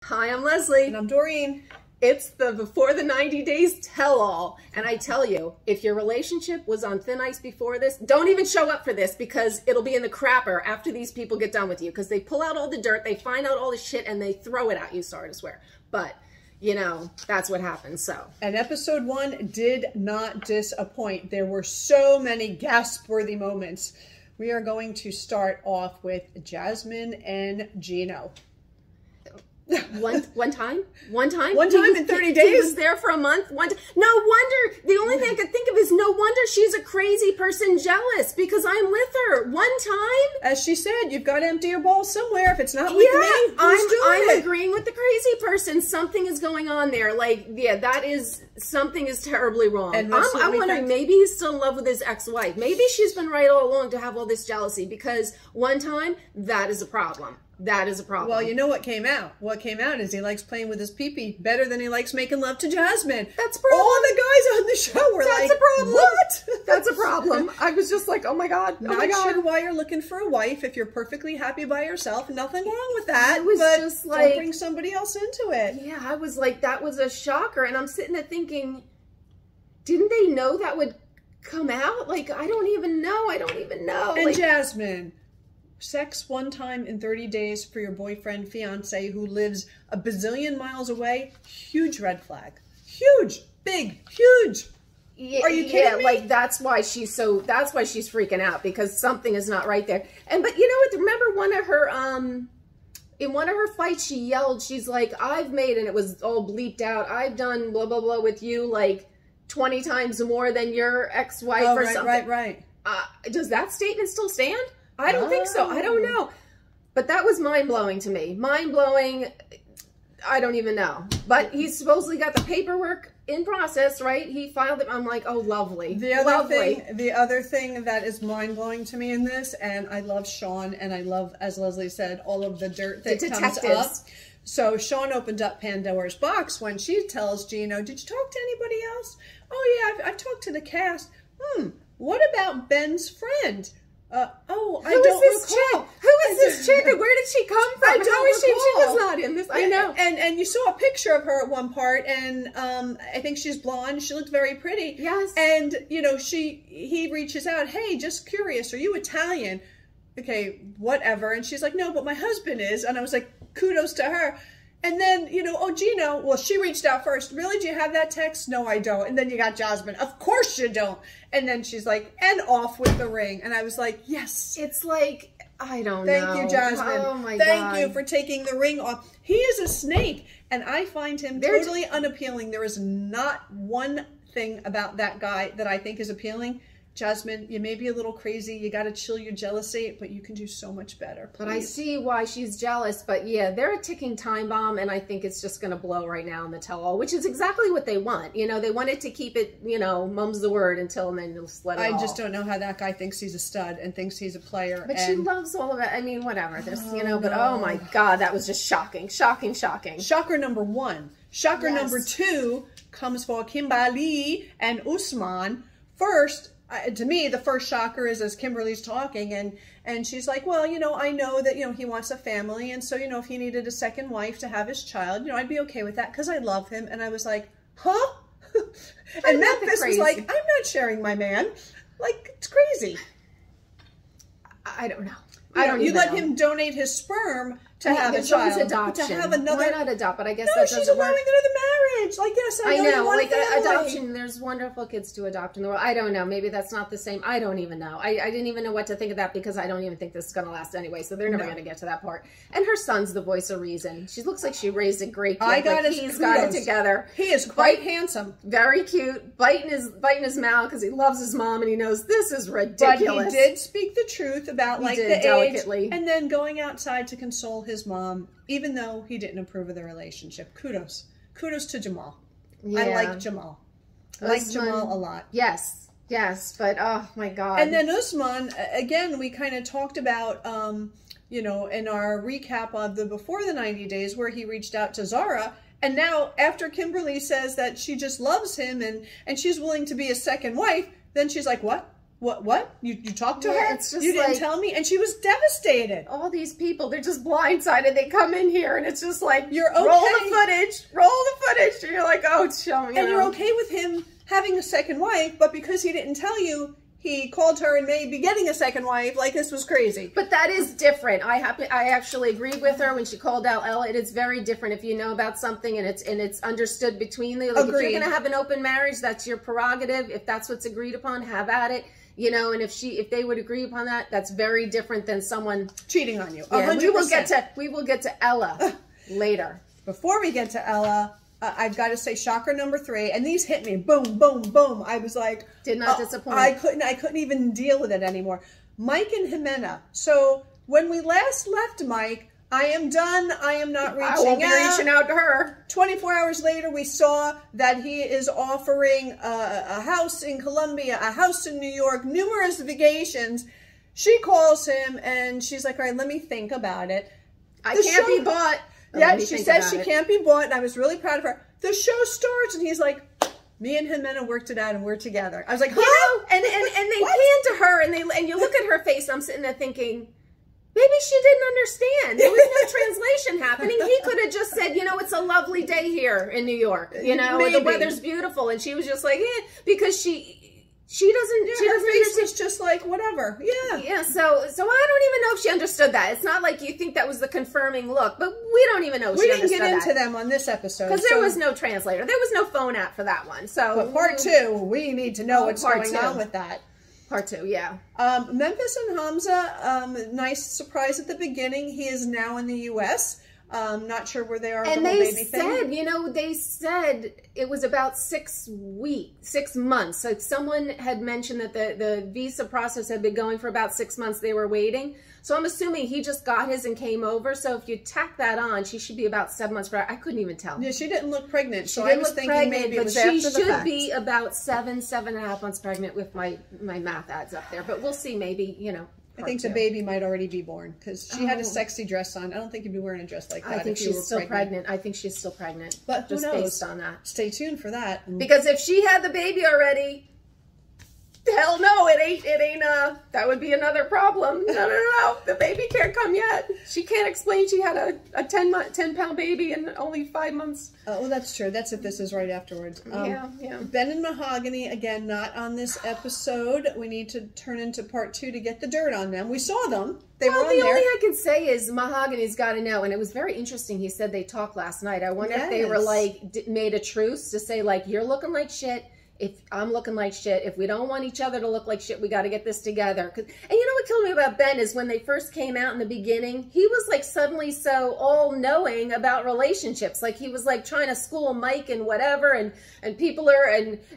Hi, I'm Leslie. And I'm Doreen. It's the Before the 90 Days tell-all. And I tell you, if your relationship was on thin ice before this, don't even show up for this because it'll be in the crapper after these people get done with you. Because they pull out all the dirt, they find out all the shit, and they throw it at you, sorry to swear. But, you know, that's what happens, so. And episode 1 did not disappoint. There were so many gasp-worthy moments. We are going to start off with Jasmine and Gino. One time in 30 days. He was there for a month. No wonder. The only thing I could think of is no wonder she's a crazy person jealous because I'm with her. One time. As she said, you've got to empty your bowl somewhere. If it's not with me, I'm agreeing with the crazy person. Something is going on there. Like, yeah, something is terribly wrong. And I'm wondering, maybe he's still in love with his ex-wife. Maybe she's been right all along to have all this jealousy because one time, that is a problem. That is a problem. Well, you know what came out? What came out is he likes playing with his pee-pee better than he likes making love to Jasmine. That's a problem. All the guys on the show were like, that's a problem. What? That's a problem. I was just like, oh my God. Oh Not sure why you're looking for a wife if you're perfectly happy by yourself. Nothing wrong with that. It was just like, don't bring somebody else into it. Yeah, I was like, that was a shocker. And I'm sitting there thinking, didn't they know that would come out? Like, I don't even know. And like, Jasmine, sex one time in 30 days for your boyfriend, fiance, who lives a bazillion miles away, huge red flag. Huge, big, huge. Yeah, are you kidding me? Like that's why she's freaking out because something is not right there. But you know what? Remember in one of her fights, she yelled, she's like, I've made, and it was all bleeped out, I've done blah, blah, blah with you like 20 times more than your ex-wife or something. Right. Does that statement still stand? I don't think so. I don't know. But that was mind-blowing to me. Mind-blowing, I don't even know. But he's supposedly got the paperwork in process, right? He filed it. I'm like, oh, lovely. The other thing that is mind-blowing to me in this, and I love Sean, and I love, as Leslie said, all of the dirt that comes up. So Sean opened up Pandora's box when she tells Gino, did you talk to anybody else? Oh, yeah, I've talked to the cast. What about Ben's friend? I don't recall. Who is this chick? And where did she come from? How is she was not in this. I know. And you saw a picture of her at one part, and I think she's blonde. She looked very pretty. Yes. And you know, he reaches out, hey, just curious, are you Italian? Okay, whatever. And she's like, no, but my husband is. And I was like, kudos to her. And then, you know, oh, Gino, well, she reached out first. Really? Do you have that text? No, I don't. And then you got Jasmine. Of course you don't. And then she's like, and off with the ring. And I was like, yes. It's like, I don't know. Thank you, Jasmine. Oh, my God. Thank you for taking the ring off. He is a snake. And I find him totally unappealing. There is not one thing about that guy that I think is appealing. Jasmine, you may be a little crazy. You got to chill your jealousy, but you can do so much better. Please. But I see why she's jealous. But yeah, they're a ticking time bomb, and I think it's just going to blow right now in the tell-all, which is exactly what they want. You know, they wanted to keep it, you know, mum's the word until, and then just let it all. I just don't know how that guy thinks he's a stud and thinks he's a player. But she loves all of it. I mean, whatever. You know, but oh my God, that was just shocking. Shocking. Shocker number 1. Shocker number 2 comes for Kimberly and Usman. First, to me, the first shocker is as Kimberly's talking, and she's like, well, you know, I know that, you know, he wants a family, and so, you know, if he needed a second wife to have his child, you know, I'd be okay with that because I love him. And I was like, huh? And Memphis was like, I'm not sharing my man. Like, it's crazy. I don't know. You let him donate his sperm to have a child. Adoption. To have another. Why not adopt? But I guess no, that doesn't she's allowing another marriage. Like, yes, I know. Like adoption. There's wonderful kids to adopt in the world. I don't know. Maybe that's not the same. I don't even know. I didn't even know what to think of that because I don't even think this is going to last anyway. So they're never going to get to that part. And her son's the voice of reason. She looks like she raised a great kid. He's got it together. He is quite handsome. Very cute. Biting his mouth because he loves his mom and he knows this is ridiculous. But he did speak the truth about like the delicately. Age, and then going outside to console his mom. Even though he didn't approve of the relationship. Kudos to Jamal. Yeah. I like Jamal. I like Jamal a lot. Yes. But oh my God. And then Usman, again, we kind of talked about, you know, in our recap of the Before the 90 Days where he reached out to Zara. And now after Kimberly says that she just loves him and she's willing to be a second wife, then she's like, what? What? You talked to Yeah, her? it's just You didn't like- tell me? And she was devastated. All these people, they're just blindsided. They come in here and it's just like, You're okay. roll the footage. And you're like, oh, show me. And you're okay with him having a second wife, but because he didn't tell you, he called her and may be getting a second wife. Like, this was crazy. But that is different. I actually agreed with her when she called out Ella. It is very different if you know about something and it's understood between you. Like, if you're gonna have an open marriage, that's your prerogative. If that's what's agreed upon, have at it. You know, and if they would agree upon that, that's very different than someone Cheating on you. Yeah, 100%. we will get to Ella later. Before we get to Ella, I've got to say shocker number 3, and these hit me, boom, boom, boom. I was like, did not disappoint. I couldn't even deal with it anymore. Mike and Ximena. So when we last left Mike, I am done. I am not reaching out. I won't be reaching out to her. 24 hours later, we saw that he is offering a house in Colombia, a house in New York, numerous vacations. She calls him and she's like, all right, let me think about it. I can't be bought. Yeah, she says she can't be bought, and I was really proud of her. The show starts, and he's like, me and Ximena worked it out, and we're together. I was like, huh? You know, and they pan to her, and you look at her face, and I'm sitting there thinking, maybe she didn't understand. There was no translation happening. He could have just said, you know, it's a lovely day here in New York. You know, the weather's beautiful, and she was just like, because she doesn't. Yeah, her face was just like whatever. Yeah. Yeah. So I don't even know if she understood that. It's not like you think that was the confirming look, but we don't even know if she understood that. We didn't get into them on this episode because there was no translator. There was no phone app for that one. So, but part 2, we need to know what's going on with that. Part 2, yeah. Memphis and Hamza, nice surprise at the beginning. He is now in the U.S. Not sure where they are. And the whole they baby said, thing. you know, they said it was about 6 months. Like someone had mentioned that the visa process had been going for about 6 months. They were waiting. So I'm assuming he just got his and came over. So if you tack that on, she should be about 7 months. I couldn't even tell. Yeah, she didn't look pregnant. So she I was thinking maybe it was after the fact. She should be about 7.5 months pregnant with my math adds up there. But we'll see. Maybe, you know. I think the baby might already be born because she had a sexy dress on. I don't think you'd be wearing a dress like that. I think she's still pregnant. I think she's still pregnant. But who just knows? based on that. Stay tuned for that. Because if she had the baby already, hell no, it ain't that would be another problem. No, the baby can't come yet. She can't explain she had a 10-pound baby and only 5 months. Oh, that's true. That's if this is right afterwards. Yeah. Ben and Mahogany, again, not on this episode. We need to turn into part 2 to get the dirt on them. We saw them. They were on there. The only I can say is Mahogany's got to know, and it was very interesting. He said they talked last night. I wonder if they were like, made a truce to say like, you're looking like shit. If I'm looking like shit, if we don't want each other to look like shit, we got to get this together. And you know what killed me about Ben is when they first came out in the beginning, he was like suddenly so all-knowing about relationships. Like he was like trying to school Mike and whatever, and people are,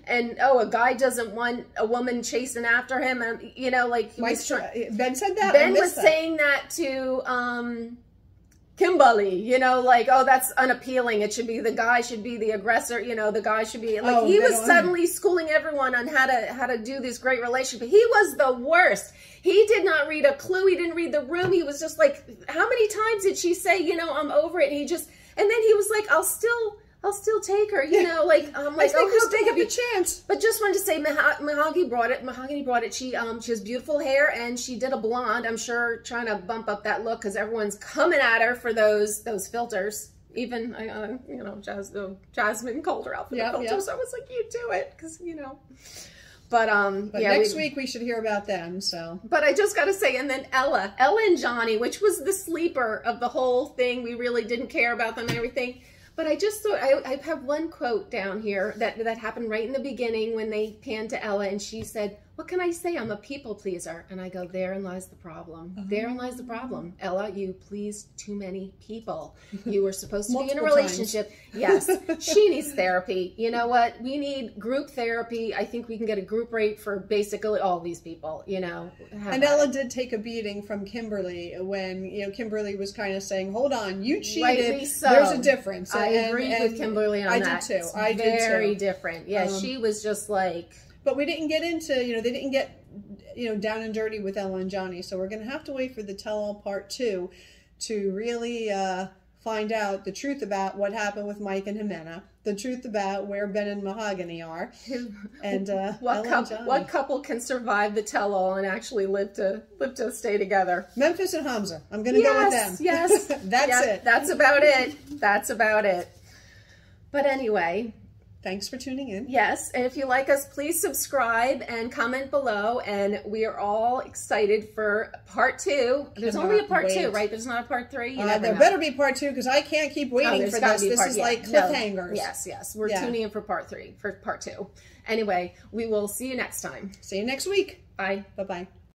and oh, a guy doesn't want a woman chasing after him. And, you know, like he was Ben said that? Ben was saying that to Kimberly, you know, like, oh, that's unappealing. It should be the guy should be the aggressor. You know, the guy should be like, he was suddenly schooling everyone on how to do this great relationship. He was the worst. He did not read a clue. He didn't read the room. He was just like, how many times did she say, you know, I'm over it? And then he was like, I'll still take her, you know, like, I'm like, oh, how big of a chance. But just wanted to say, Mahogany brought it. She has beautiful hair, and she did a blonde. I'm sure trying to bump up that look because everyone's coming at her for those filters. Even, you know, Jasmine called her out for the filters. So I was like, you do it, because, you know. But yeah, next week we should hear about them. So, but I just got to say, and then Ella and Johnny, which was the sleeper of the whole thing. We really didn't care about them and everything. But I just thought, I have one quote down here that happened right in the beginning when they panned to Ella, and she said, what can I say? I'm a people pleaser. And I go, therein lies the problem. Therein lies the problem. Ella, you please too many people. You were supposed to be in a relationship. Yes. She needs therapy. You know what? We need group therapy. I think we can get a group rate for basically all these people, you know. And Ella did take a beating from Kimberly when, you know, Kimberly was kind of saying, hold on, you cheated. Rightly so. There's a difference. I agree with Kimberly on that. I did too. I did too. Very different. Yeah, she was just like... But we didn't get into, you know, they didn't get, you know, down and dirty with Ella and Johnny. So we're going to have to wait for the tell-all part 2 to really find out the truth about what happened with Mike and Ximena, the truth about where Ben and Mahogany are, and what couple can survive the tell-all and actually live to stay together. Memphis and Hamza. I'm going to go with them. Yes, That's it. That's about it. That's about it. But anyway, thanks for tuning in. yes, and if you like us, please subscribe and comment below. And we are all excited for part 2. There's only a part 2, right? There's not a part 3. There better be part 2 because I can't keep waiting for this. This is like cliffhangers. Yes. We're tuning in for part 3, for part 2. Anyway, we will see you next time. See you next week. Bye. Bye-bye.